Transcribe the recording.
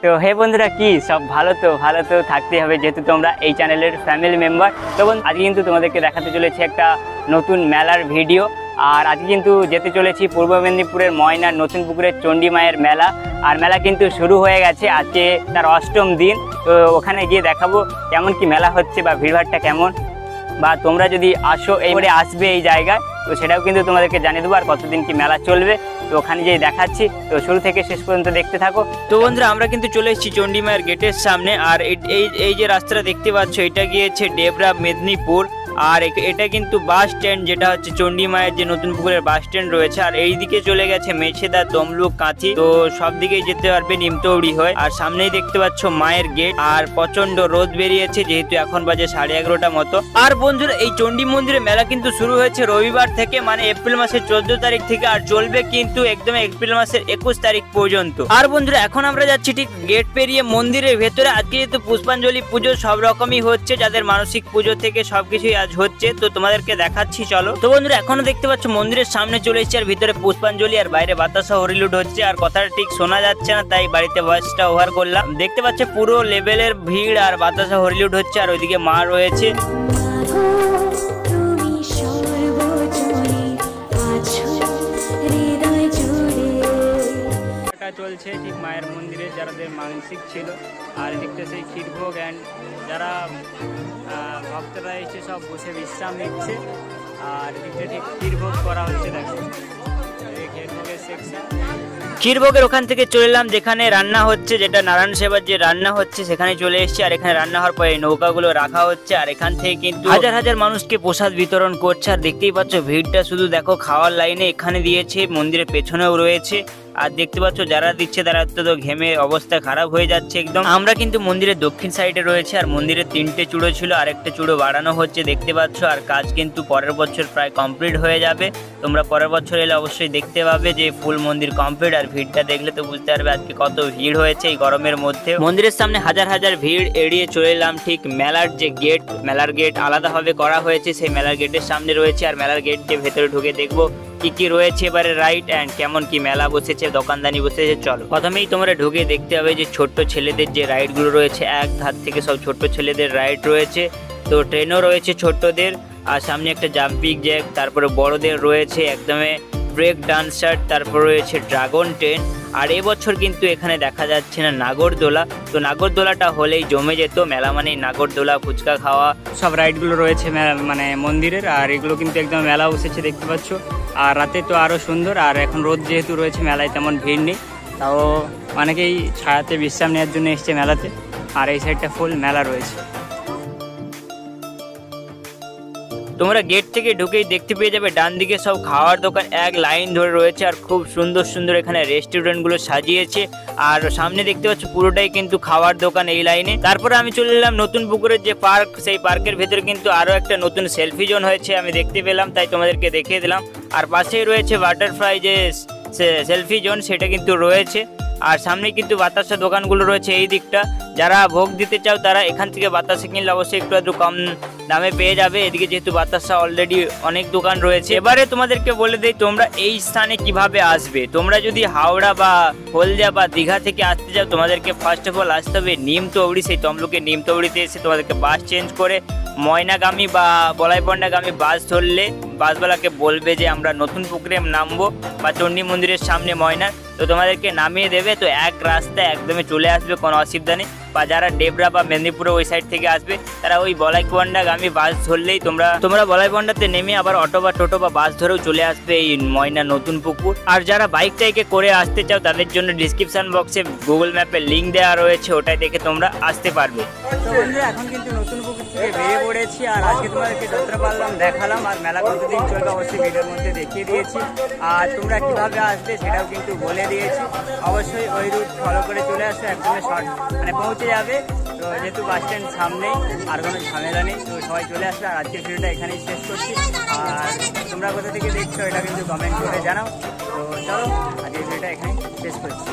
তো হে বন্ধুরা, কি সব ভালো তো থাকতেই হবে, যেহেতু তোমরা এই চ্যানেলের ফ্যামিলি মেম্বার। তো আজকে কিন্তু তোমাদেরকে দেখাতে চলেছি একটা নতুন মেলার ভিডিও। আর আজকে কিন্তু যেতে চলেছি পূর্ব মেদিনীপুরের ময়নার নতুন পুকুরের চণ্ডী মায়ের মেলা। আর মেলা কিন্তু শুরু হয়ে গেছে, আজকে তার 8ম দিন। তো ওখানে গিয়ে দেখাবো কেমন কি মেলা হচ্ছে বা ভিড়ভাড়টা কেমন, বা তোমরা যদি আসো এইবারে আসবে এই জায়গায়, তো সেটাও কিন্তু তোমাদেরকে জানিয়ে দেবো। আর কতদিন কি মেলা চলবে তো ওখানে যেয়ে দেখাচ্ছি, তো শুরু থেকে শেষ পর্যন্ত দেখতে থাকো। তো বন্ধুরা, আমরা কিন্তু চলে এসেছি চণ্ডী মায়ের গেটের সামনে। আর এই যে রাস্তাটা দেখতে পাচ্ছ, এটা গিয়েছে ডেবরা মেদিনীপুর। আর এটা কিন্তু বাস স্ট্যান্ড, যেটা হচ্ছে চণ্ডী মায়ের যে নতুন পুকুরের বাস স্ট্যান্ড রয়েছে। আর এই দিকে চলে গেছে মেছেদা, তমলুক, কাঁথি। তো সব দিকেই যেতে পারবে নিমতৌড়ি হয়ে। আর সামনেই দেখতে পাচ্ছ মায়ের গেট। আর প্রচন্ড রোদ বেরিয়েছে, যেহেতু এখন বাজে 11:30 মতো। আর বন্ধুরা, এই চণ্ডী মন্দিরের মেলা কিন্তু শুরু হয়েছে রবিবার থেকে, মানে এপ্রিল মাসের 14 তারিখ থেকে, আর চলবে কিন্তু একদম এপ্রিল মাসের 21 তারিখ পর্যন্ত। আর বন্ধুরা, এখন আমরা যাচ্ছি ঠিক গেট পেরিয়ে মন্দিরের ভেতরে। আজকে যেহেতু পুষ্পাঞ্জলি পুজো সব রকমই হচ্ছে, যাদের মানসিক পুজো থেকে সবকিছুই হচ্ছে, তো তোমাদেরকে দেখাচ্ছি, চলো। তো বন্ধুরা, এখনো দেখতে পাচ্ছ মন্দিরের সামনে চলে এসেছে, আর ভিতরে পুষ্পাঞ্জলি, আর বাইরে বাতাসা হরিলুট হচ্ছে। আর কথাটা ঠিক শোনা যাচ্ছে না, তাই বাড়িতে ভয়েসটা ওভার করলাম। দেখতে পাচ্ছ পুরো লেভেলের ভিড়, আর বাতাসা হরিলুট হচ্ছে। আর ওইদিকে মা রয়েছে। চলছে ঠিক মায়ের মন্দিরে যাদের মানসিক ছিল। আর এদিকটা সেই ক্ষীরভোগ অ্যান্ড যারা ভক্তরা এসে সব বসে বিশ্রাম নিচ্ছে। আর এদিকটা ঠিক ক্ষীরভোগ করা হচ্ছে, দেখো ক্ষীরভোগের সেকশন। ক্ষীরভোগের ওখান থেকে চলে এলাম যেখানে রান্না হচ্ছে, যেটা নারায়ণ সেবার যে রান্না হচ্ছে সেখানে চলে এসেছি। আর এখানে রান্না হওয়ার পরে নৌকাগুলো রাখা হচ্ছে। আর এখান থেকে কিন্তু হাজার হাজার মানুষকে প্রসাদ বিতরণ করছে। আর দেখতেই পাচ্ছ ভিড়টা শুধু দেখো, খাওয়ার লাইনে এখানে দিয়েছে, মন্দিরের পেছনেও রয়েছে। আর দেখতে পাচ্ছ যারা দিচ্ছে তারা তো ঘেমে অবস্থা খারাপ হয়ে যাচ্ছে একদম। আমরা কিন্তু মন্দিরের দক্ষিণ সাইডে রয়েছে। আর মন্দিরের 3টে চূড়ো ছিল, আর একটা চূড়ো বাড়ানো হচ্ছে দেখতে পাচ্ছ। আর কাজ কিন্তু পরের বছর প্রায় কমপ্লিট হয়ে যাবে। তোমরা পরের বছর এলে অবশ্যই দেখতে পাবে যে ফুল মন্দির কমপ্লিট। আর ভিড়টা দেখলে তো বুঝতে পারবে আজকে কত ভিড় হয়েছে এই গরমের মধ্যে। মন্দিরের সামনে হাজার হাজার ভিড় এড়িয়ে চলে এলাম ঠিক মেলার যে গেট, মেলার গেট আলাদাভাবে করা হয়েছে, সেই মেলার গেটের সামনে রয়েছে। আর মেলার গেট যে ভেতরে ঢুকে দেখবো কি কি রয়েছে এবারে রাইট, অ্যান্ড কেমন কি মেলা বসেছে, দোকানদানি বসেছে। চলো, প্রথমেই তোমরা ঢুকে দেখতে হবে যে ছোট্ট ছেলেদের যে রাইড গুলো রয়েছে, এক ধার থেকে সব ছোট্ট ছেলেদের রাইড রয়েছে। তো ট্রেনও রয়েছে ছোট্টদের। আর সামনে একটা জাম্পিং জ্যাক, তারপরে বড়দের রয়েছে একদমই ব্রেক ডান্সার, তারপর রয়েছে ড্রাগন ট্রেন। আর এবছর কিন্তু এখানে দেখা যাচ্ছে না নাগরদোলা। তো নাগরদোলাটা হলেই জমে যেত মেলা, মানে নাগরদোলা, ফুচকা খাওয়া, সব রাইডগুলো রয়েছে মানে মন্দিরের। আর এগুলো কিন্তু একদম মেলা বসেছে দেখতে পাচ্ছ। আর রাতে তো আরও সুন্দর। আর এখন রোদ যেহেতু রয়েছে, মেলায় তেমন ভিড় নেই, তাও অনেকেই ছায়াতে বিশ্রাম নেওয়ার জন্য এসছে মেলাতে। আর এই সাইডটা ফুল মেলা রয়েছে। তোমরা গেট থেকে ঢুকেই দেখতে পেয়ে যাবে ডান দিকে সব খাওয়ার দোকান এক লাইন ধরে রয়েছে। আর খুব সুন্দর সুন্দর এখানে রেস্টুরেন্টগুলো সাজিয়েছে। আর সামনে দেখতে পাচ্ছ পুরোটাই কিন্তু খাওয়ার দোকান এই লাইনে। তারপরে আমি চলে এলাম নতুন পুকুরের যে পার্ক, সেই পার্কের ভেতরে কিন্তু আরও একটা নতুন সেলফি জোন হয়েছে, আমি দেখতে পেলাম, তাই তোমাদেরকে দেখিয়ে দিলাম। আর পাশেই রয়েছে বাটারফ্লাই যে সেলফি জোন, সেটা কিন্তু রয়েছে। আর সামনে কিন্তু বাতাসা দোকানগুলো রয়েছে এই দিকটা। যারা ভোগ দিতে চাও তারা এখান থেকে বাতাসা কিনলে অবশ্যই একটু কম দামে পেয়ে যাবে। এদিকে যেহেতু বাতাসা অলরেডি অনেক দোকান রয়েছে। এবারে তোমাদেরকে বলে দেই তোমরা এই স্থানে কিভাবে আসবে। তোমরা যদি হাওড়া বা হলদিয়া বা দীঘা থেকে আসতে চাও, তোমাদেরকে ফার্স্ট অফ অল আসতে হবে নিমতৌড়ি। সেই তমলুকের নিমতৌড়িতে এসে তোমাদেরকে বাস চেঞ্জ করে ময়নাগামী বা বলাইপন্ডাগামী বাস ধরলে বাসওয়ালাকে বলবে যে আমরা নতুন পুকুরে নামবো বা চণ্ডী মন্দিরের সামনে ময়নার, তো তোমাদেরকে নামিয়ে দেবে। তো এক রাস্তায় একদমই চলে আসবে, কোনো অসুবিধা নেই। বা যারা ডেবরা বা মেদিনীপুরে ওই সাইড থেকে আসবে, তারা ওই বলাইপন্ডাগামী বাস ধরলেই তোমরা বলাইপন্ডাতে নেমে আবার অটো বা টোটো বা বাস ধরেও চলে আসবে এই ময়না নতুন পুকুর। আর যারা বাইক টাইকে করে আসতে চাও, তাদের জন্য ডিসক্রিপশন বক্সে গুগল ম্যাপের লিঙ্ক দেওয়া রয়েছে, ওটাই দেখে তোমরা আসতে পারবে। তো বন্ধুরা, এখন কিন্তু নতুন পুকুর থেকে বেরিয়ে পড়েছি। আর আজকে তোমাদেরকে যতটা পারলাম দেখালাম। আর মেলা কতদিন চলবে অবশ্যই ভিডিওর মধ্যে দেখিয়ে দিয়েছি। আর তোমরা কিভাবে আসবে সেটাও কিন্তু বলে দিয়েছি। অবশ্যই ওই রুট ফলো করে চলে আসো, একদমই শর্ট মানে পৌঁছে যাবে। তো যেহেতু বাস স্ট্যান্ড সামনেই, আর কোনো ঝামেলা নেই, তো সবাই চলে আসবে। আর আজকের ভিডিওটা এখানেই শেষ করছি। আর তোমরা কোথা থেকে দেখছো এটা কিন্তু কমেন্ট করে জানাও। তো চলো, আজকের ভিডিওটা এখানেই শেষ করছি।